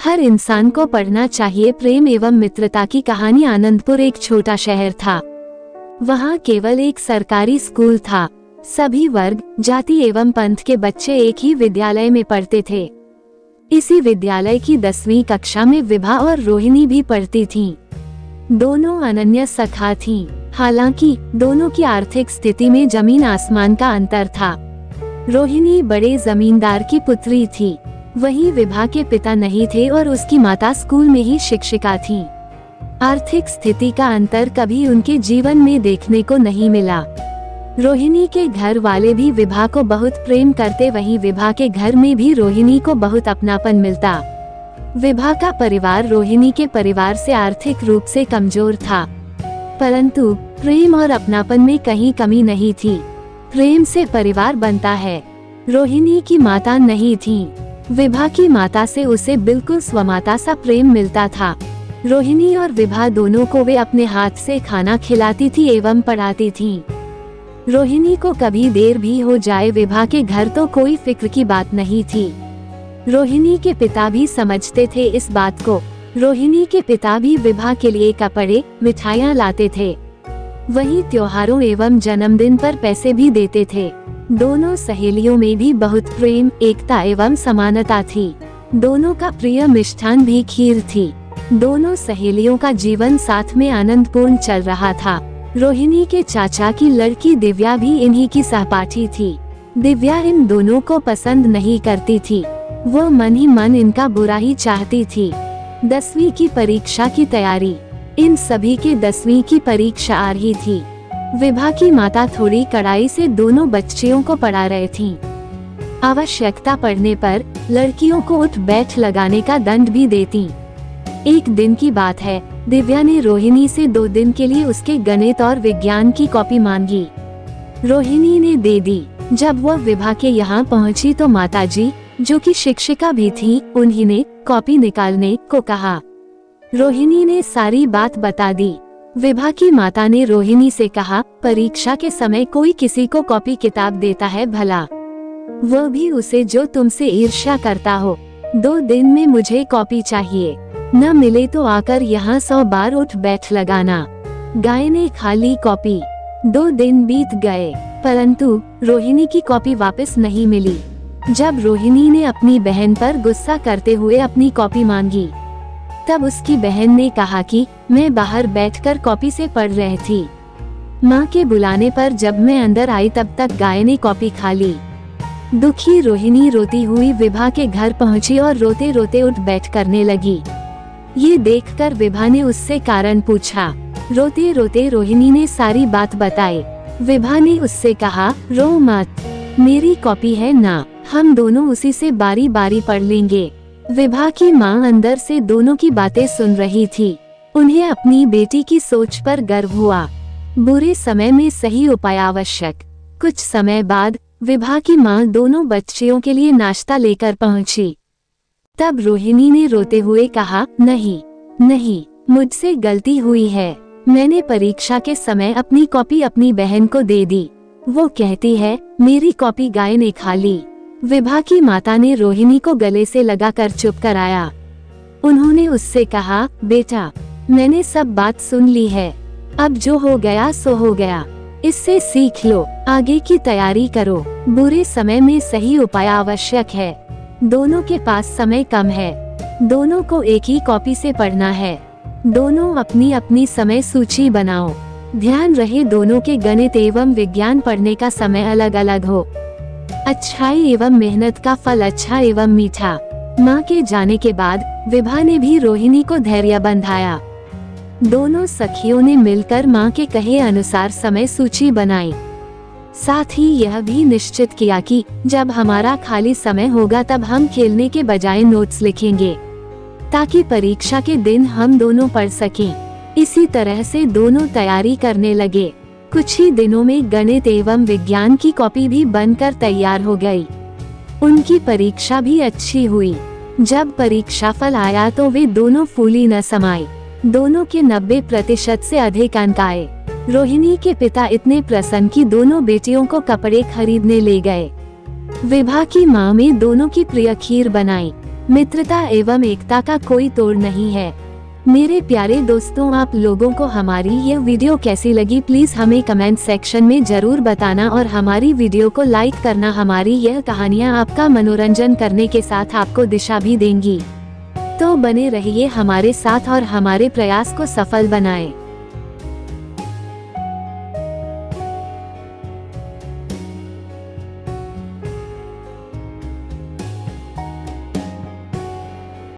हर इंसान को पढ़ना चाहिए। प्रेम एवं मित्रता की कहानी। आनंदपुर एक छोटा शहर था। वहाँ केवल एक सरकारी स्कूल था। सभी वर्ग, जाति एवं पंथ के बच्चे एक ही विद्यालय में पढ़ते थे। इसी विद्यालय की 10वीं कक्षा में विभा और रोहिणी भी पढ़ती थीं। दोनों अनन्य सखा थीं। हालांकि दोनों की आर्थिक स्थिति में जमीन आसमान का अंतर था। रोहिणी बड़े जमींदार की पुत्री थी, वहीं विभा के पिता नहीं थे और उसकी माता स्कूल में ही शिक्षिका थीं। आर्थिक स्थिति का अंतर कभी उनके जीवन में देखने को नहीं मिला। रोहिणी के घर वाले भी विभा को बहुत प्रेम करते, वहीं विभा के घर में भी रोहिणी को बहुत अपनापन मिलता। विभा का परिवार रोहिणी के परिवार से आर्थिक रूप से कमजोर था, परंतु प्रेम और अपनापन में कहीं कमी नहीं थी। प्रेम से परिवार बनता है। रोहिणी की माता नहीं थी। विभा की माता से उसे बिल्कुल स्वमाता सा प्रेम मिलता था। रोहिणी और विभा दोनों को वे अपने हाथ से खाना खिलाती थी एवं पढ़ाती थीं। रोहिणी को कभी देर भी हो जाए विभा के घर तो कोई फिक्र की बात नहीं थी। रोहिणी के पिता भी समझते थे इस बात को। रोहिणी के पिता भी विभा के लिए कपड़े, मिठाइयाँ लाते थे, वहीं त्योहारों एवं जन्मदिन पर पैसे भी देते थे। दोनों सहेलियों में भी बहुत प्रेम, एकता एवं समानता थी। दोनों का प्रिय मिष्ठान भी खीर थी। दोनों सहेलियों का जीवन साथ में आनंदपूर्ण चल रहा था। रोहिणी के चाचा की लड़की दिव्या भी इन्हीं की सहपाठी थी। दिव्या इन दोनों को पसंद नहीं करती थी, वो मन ही मन इनका बुरा ही चाहती थी। 10वीं की परीक्षा की तैयारी। इन सभी के 10वीं की परीक्षा आ रही थी। विभा की माता थोड़ी कड़ाई से दोनों बच्चियों को पढ़ा रही थीं। आवश्यकता पड़ने पर लड़कियों को उठ बैठ लगाने का दंड भी देती। एक दिन की बात है, दिव्या ने रोहिणी से 2 दिन के लिए उसके गणित और विज्ञान की कॉपी मांगी। रोहिणी ने दे दी। जब वह विभा के यहाँ पहुँची तो माताजी, जो कि शिक्षिका भी थी, उन्हीं ने कॉपी निकालने को कहा। रोहिणी ने सारी बात बता दी। विभा की माता ने रोहिणी से कहा, परीक्षा के समय कोई किसी को कॉपी किताब देता है भला, वो भी उसे जो तुमसे ईर्ष्या करता हो। 2 दिन में मुझे कॉपी चाहिए, न मिले तो आकर यहाँ 100 बार उठ बैठ लगाना। गाय ने खा ली कॉपी। 2 दिन बीत गए, परंतु रोहिणी की कॉपी वापस नहीं मिली। जब रोहिणी ने अपनी बहन पर गुस्सा करते हुए अपनी कॉपी मांगी, तब उसकी बहन ने कहा कि मैं बाहर बैठकर कॉपी से पढ़ रही थी। माँ के बुलाने पर जब मैं अंदर आई तब तक गाय ने कॉपी खा ली। दुखी रोहिणी रोती हुई विभा के घर पहुँची और रोते रोते उठ बैठ करने लगी। ये देखकर विभा ने उससे कारण पूछा। रोते रोते रोहिणी ने सारी बात बताई। विभा ने उससे कहा, रो मत, मेरी कॉपी है ना, हम दोनों उसी से बारी बारी पढ़ लेंगे। विभा की माँ अंदर से दोनों की बातें सुन रही थी। उन्हें अपनी बेटी की सोच पर गर्व हुआ। बुरे समय में सही उपाय आवश्यक। कुछ समय बाद विभा की माँ दोनों बच्चियों के लिए नाश्ता लेकर पहुँची। तब रोहिणी ने रोते हुए कहा, नहीं नहीं, मुझसे गलती हुई है। मैंने परीक्षा के समय अपनी कॉपी अपनी बहन को दे दी। वो कहती है मेरी कॉपी गाय ने खा ली। विभा की माता ने रोहिणी को गले से लगाकर चुप कराया। उन्होंने उससे कहा, बेटा, मैंने सब बात सुन ली है, अब जो हो गया सो हो गया, इससे सीख लो, आगे की तैयारी करो। बुरे समय में सही उपाय आवश्यक है। दोनों के पास समय कम है, दोनों को एक ही कॉपी से पढ़ना है। दोनों अपनी अपनी समय सूची बनाओ। ध्यान रहे दोनों के गणित एवं विज्ञान पढ़ने का समय अलग अलग हो। अच्छाई एवं मेहनत का फल अच्छा एवं मीठा। माँ के जाने के बाद विभा ने भी रोहिणी को धैर्य बंधाया। दोनों सखियों ने मिलकर माँ के कहे अनुसार समय सूची बनाई। साथ ही यह भी निश्चित किया कि जब हमारा खाली समय होगा तब हम खेलने के बजाय नोट्स लिखेंगे, ताकि परीक्षा के दिन हम दोनों पढ़ सकें। इसी तरह से दोनों तैयारी करने लगे। कुछ ही दिनों में गणित एवं विज्ञान की कॉपी भी बनकर तैयार हो गई। उनकी परीक्षा भी अच्छी हुई। जब परीक्षा फल आया तो वे दोनों फूली न समाई। दोनों के 90% से अधिक अंक आए। रोहिणी के पिता इतने प्रसन्न कि दोनों बेटियों को कपड़े खरीदने ले गए। विभा की माँ में दोनों की प्रिय खीर बनाई। मित्रता एवं एकता का कोई तोड़ नहीं है। मेरे प्यारे दोस्तों, आप लोगों को हमारी यह वीडियो कैसी लगी प्लीज हमें कमेंट सेक्शन में जरूर बताना और हमारी वीडियो को लाइक करना। हमारी यह कहानियाँ आपका मनोरंजन करने के साथ आपको दिशा भी देंगी। तो बने रहिए हमारे साथ और हमारे प्रयास को सफल बनाएं।